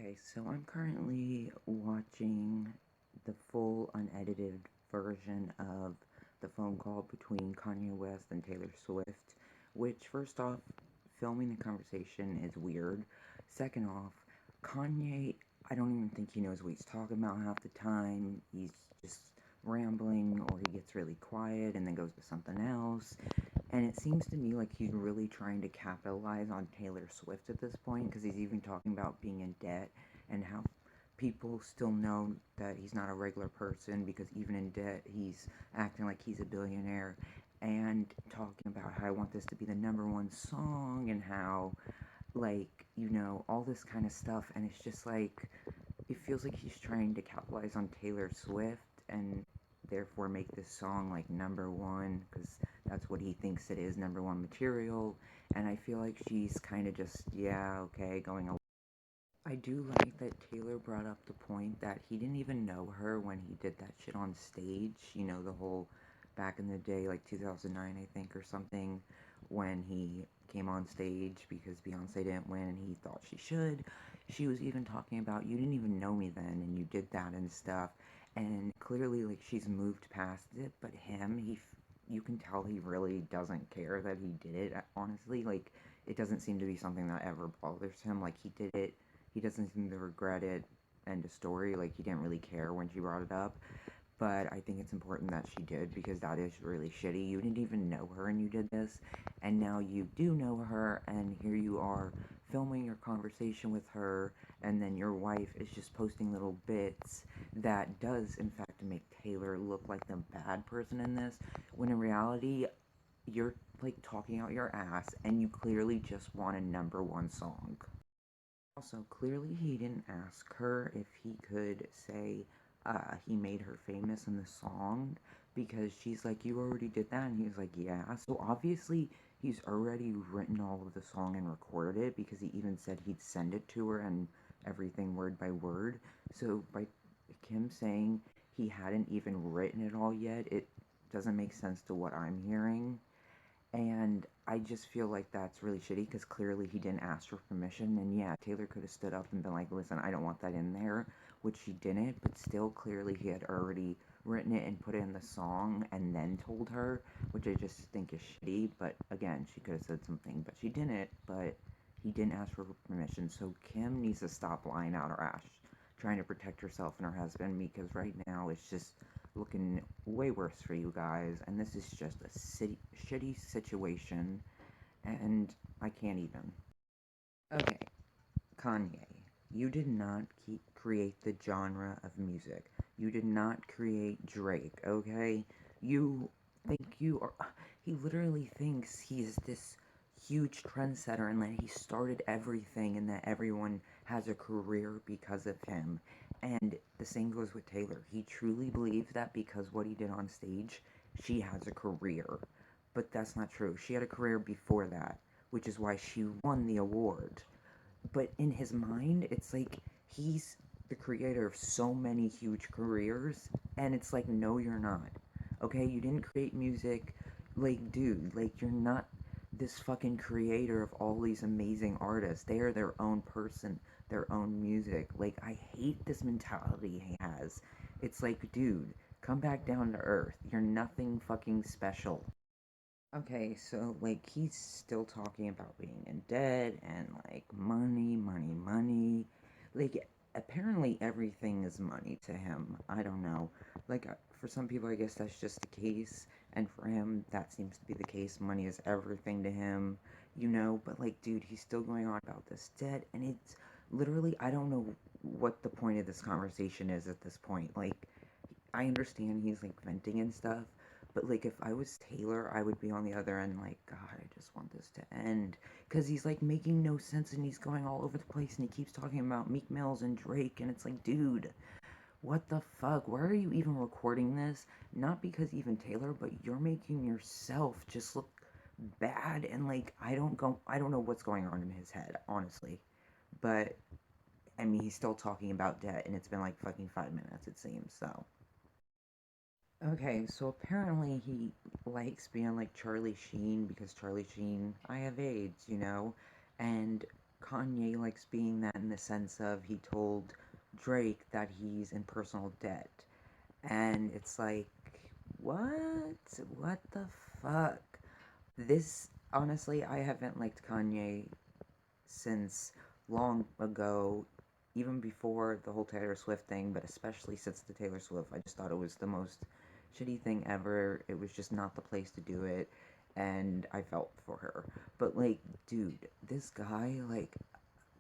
Okay, so I'm currently watching the full unedited version of the phone call between Kanye West and Taylor Swift, which, first off, filming the conversation is weird. Second off, Kanye, I don't even think he knows what he's talking about half the time. He's just rambling, or he gets really quiet and then goes to something else. And it seems to me like he's really trying to capitalize on Taylor Swift at this point, because he's even talking about being in debt and how people still know that he's not a regular person because even in debt he's acting like he's a billionaire, and talking about how I want this to be the number one song and how, like, all this kind of stuff. And it's just like, it feels like he's trying to capitalize on Taylor Swift and therefore make this song like number one, because that's what he thinks it is, number one material. And I feel like she's kind of just, yeah, okay, going along. I do like that Taylor brought up the point that he didn't even know her when he did that shit on stage. The whole back in the day, like 2009, I think, or something, when he came on stage because Beyonce didn't win and he thought she should. She was even talking about, you didn't even know me then and you did that and stuff. And clearly, like, she's moved past it, but him, you can tell he really doesn't care that he did it, honestly. Like, it doesn't seem to be something that ever bothers him. Like, he did it, he doesn't seem to regret it. End of story. Like, he didn't really care when she brought it up. But I think it's important that she did, because that is really shitty. You didn't even know her and you did this, and now you do know her, and here you are filming your conversation with her, and then your wife is just posting little bits that does, in fact, make Taylor look like the bad person in this, when in reality, you're like talking out your ass, and you clearly just want a number one song. Also, clearly he didn't ask her if he could say he made her famous in the song, because she's like, you already did that, and he's like, yeah. So obviously he's already written all of the song and recorded it, because he even said he'd send it to her and everything word by word. So by Kim saying he hadn't even written it all yet, it doesn't make sense to what I'm hearing. And I just feel like that's really shitty, because clearly he didn't ask for permission. And yeah, Taylor could have stood up and been like, listen, I don't want that in there, which she didn't, but still, clearly he had already written it and put it in the song and then told her, which I just think is shitty. But again, she could have said something, but she didn't. But he didn't ask for permission, so Kim needs to stop lying out her ass, trying to protect herself and her husband, because right now it's just looking way worse for you guys, and this is just a shitty situation, and I can't even. Okay, Kanye, you did not create the genre of music. You did not create Drake, okay? You think you are. He literally thinks he's this huge trendsetter and that he started everything and that everyone has a career because of him. And the same goes with Taylor. He truly believes that because what he did on stage, she has a career. But that's not true. She had a career before that, which is why she won the award. But in his mind, it's like he's the creator of so many huge careers, and it's like, no, you're not. Okay, you didn't create music. Like, dude, like, you're not this fucking creator of all these amazing artists. They are their own person, their own music. Like, I hate this mentality he has. It's like, dude, come back down to earth. You're nothing fucking special. Okay, so like he's still talking about being in debt and like money, money, money. Like, apparently everything is money to him. I don't know. Like, for some people, I guess that's just the case, and for him, that seems to be the case. Money is everything to him. But like, dude, he's still going on about this debt, and it's literally, I don't know what the point of this conversation is at this point. Like, I understand he's like venting and stuff, but like if I was Taylor, I would be on the other end like, God, I just want this to end. Because he's like making no sense and he's going all over the place and he keeps talking about Meek Mills and Drake, and it's like, dude, what the fuck? Why are you even recording this? Not because even Taylor, but you're making yourself just look bad, and like I don't know what's going on in his head, honestly. But I mean, he's still talking about debt and it's been like fucking 5 minutes, it seems, so. Okay, so apparently he likes being like Charlie Sheen because Charlie Sheen, I have AIDS, and Kanye likes being that in the sense of he told Drake that he's in personal debt. And it's like, what? What the fuck? This, honestly, I haven't liked Kanye since long ago, even before the whole Taylor Swift thing, but especially since the Taylor Swift. I just thought it was the most shitty thing ever. It was just not the place to do it, and I felt for her. But, like, dude, this guy, like,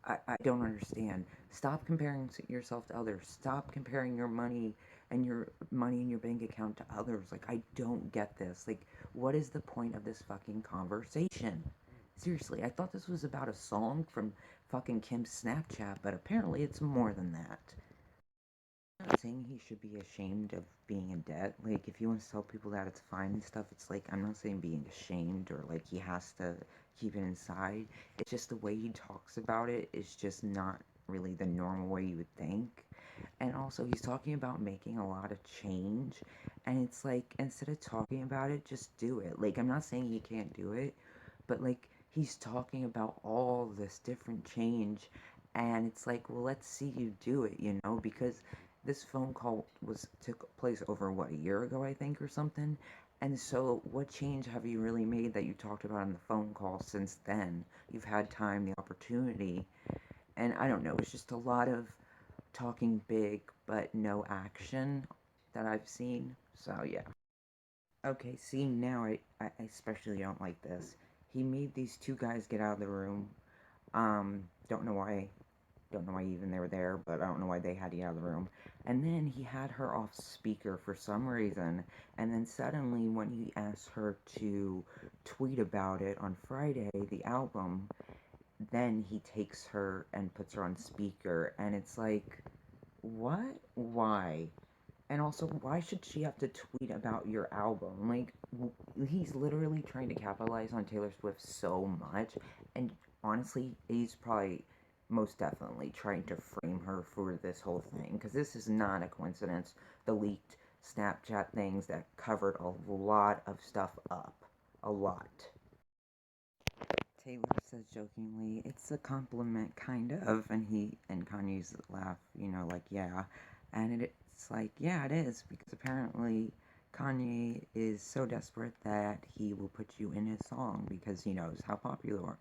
I don't understand. Stop comparing yourself to others. Stop comparing your money in your bank account to others. Like, I don't get this. Like, what is the point of this fucking conversation? Seriously, I thought this was about a song from fucking Kim's Snapchat, but apparently it's more than that. I'm not saying he should be ashamed of being in debt. Like, if you want to tell people that it's fine and stuff, it's like, I'm not saying being ashamed or like he has to keep it inside. It's just the way he talks about it is just not really the normal way you would think. And also, he's talking about making a lot of change. And it's like, instead of talking about it, just do it. Like, I'm not saying he can't do it, but like, he's talking about all this different change. And it's like, well, let's see you do it, you know? Because this phone call took place over what, a year ago, I think, or something. And so, what change have you really made that you talked about on the phone call since then? You've had time, the opportunity, and I don't know. It's just a lot of talking big but no action that I've seen. So yeah. Okay, see now I especially don't like this. He made these two guys get out of the room. Don't know why. Don't know why even they were there, but I don't know why they had to get out of the room. And then he had her off speaker for some reason. And then suddenly, when he asked her to tweet about it on Friday, the album, then he takes her and puts her on speaker. And it's like, what? Why? And also, why should she have to tweet about your album? Like, he's literally trying to capitalize on Taylor Swift so much. And honestly, he's probably most definitely trying to frame her for this whole thing. Because this is not a coincidence. The leaked Snapchat things that covered a lot of stuff up. A lot. Taylor says jokingly, it's a compliment, kind of, and Kanye's laugh, like, yeah. And it's like, yeah, it is, because apparently Kanye is so desperate that he will put you in his song because he knows how popular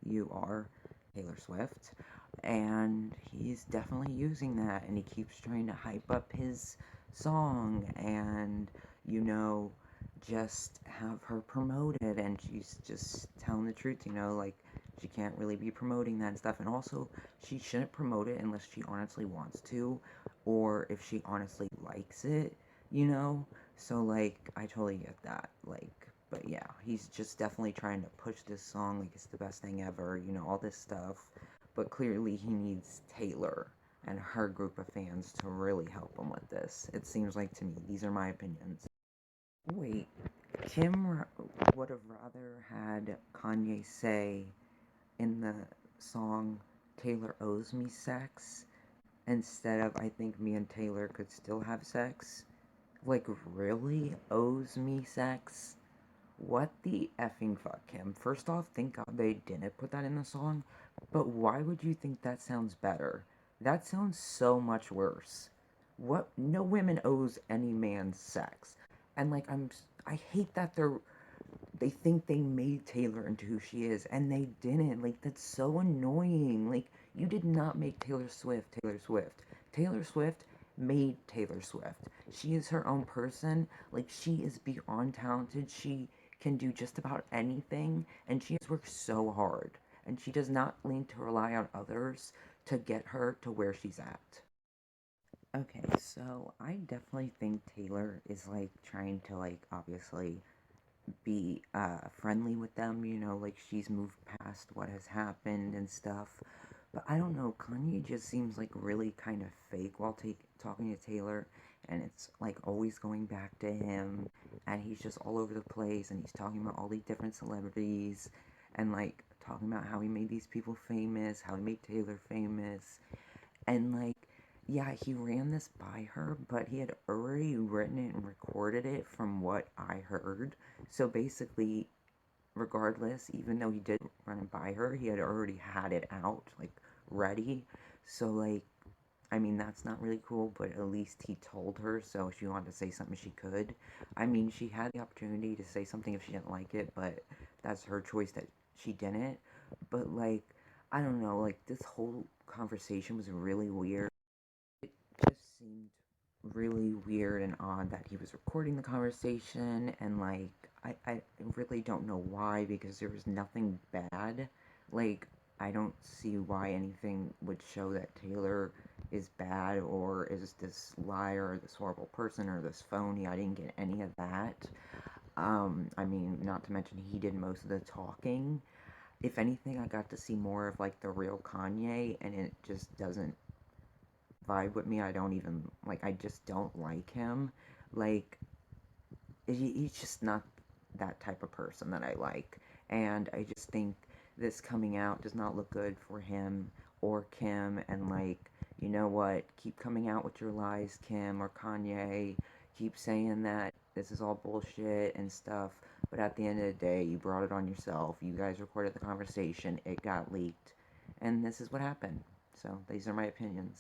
you are, Taylor Swift, and he's definitely using that, and he keeps trying to hype up his song, and, just have her promoted, and she's just telling the truth, like, she can't really be promoting that and stuff, and also, she shouldn't promote it unless she honestly wants to, or if she honestly likes it, so, like, I totally get that, like, but yeah, he's just definitely trying to push this song like it's the best thing ever, all this stuff, but clearly he needs Taylor and her group of fans to really help him with this, it seems like to me. These are my opinions. Wait, Kim would have rather had Kanye say in the song Taylor owes me sex instead of I think me and Taylor could still have sex? Like, really? Owes me sex? What the effing fuck, Kim? First off, thank God they didn't put that in the song, but why would you think that sounds better? That sounds so much worse. What? No women owes any man sex. And like, I hate that they think they made Taylor into who she is, and they didn't. Like, that's so annoying. Like, you did not make Taylor Swift Taylor Swift. Taylor Swift made Taylor Swift. She is her own person. Like, she is beyond talented. She can do just about anything, and she has worked so hard. And she does not lean to rely on others to get her to where she's at. Okay, so I definitely think Taylor is like trying to like obviously be friendly with them, like she's moved past what has happened and stuff. But I don't know, Kanye just seems like really kind of fake while talking to Taylor, and it's like always going back to him, and he's just all over the place, and he's talking about all these different celebrities, and like talking about how he made these people famous, how he made Taylor famous, and like, yeah, he ran this by her, but he had already written it and recorded it from what I heard. So basically, regardless, even though he did run it by her, he had already had it out, like, ready. So, like, I mean, that's not really cool, but at least he told her, so if she wanted to say something, she could. I mean, she had the opportunity to say something if she didn't like it, but that's her choice that she didn't. But, like, I don't know, like, this whole conversation was really weird. It just seemed really weird and odd that he was recording the conversation, and, like, I really don't know why, because there was nothing bad. Like, I don't see why anything would show that Taylor is bad or is this liar or this horrible person or this phony. I didn't get any of that. I mean, not to mention he did most of the talking. If anything, I got to see more of like the real Kanye, and it just doesn't vibe with me. I don't even like. I just don't like him. Like, he's just not that type of person that I like. And I just think this coming out does not look good for him or Kim. And, like, you know what? Keep coming out with your lies, Kim or Kanye. Keep saying that this is all bullshit and stuff. But at the end of the day, you brought it on yourself. You guys recorded the conversation, it got leaked. And this is what happened. So, these are my opinions.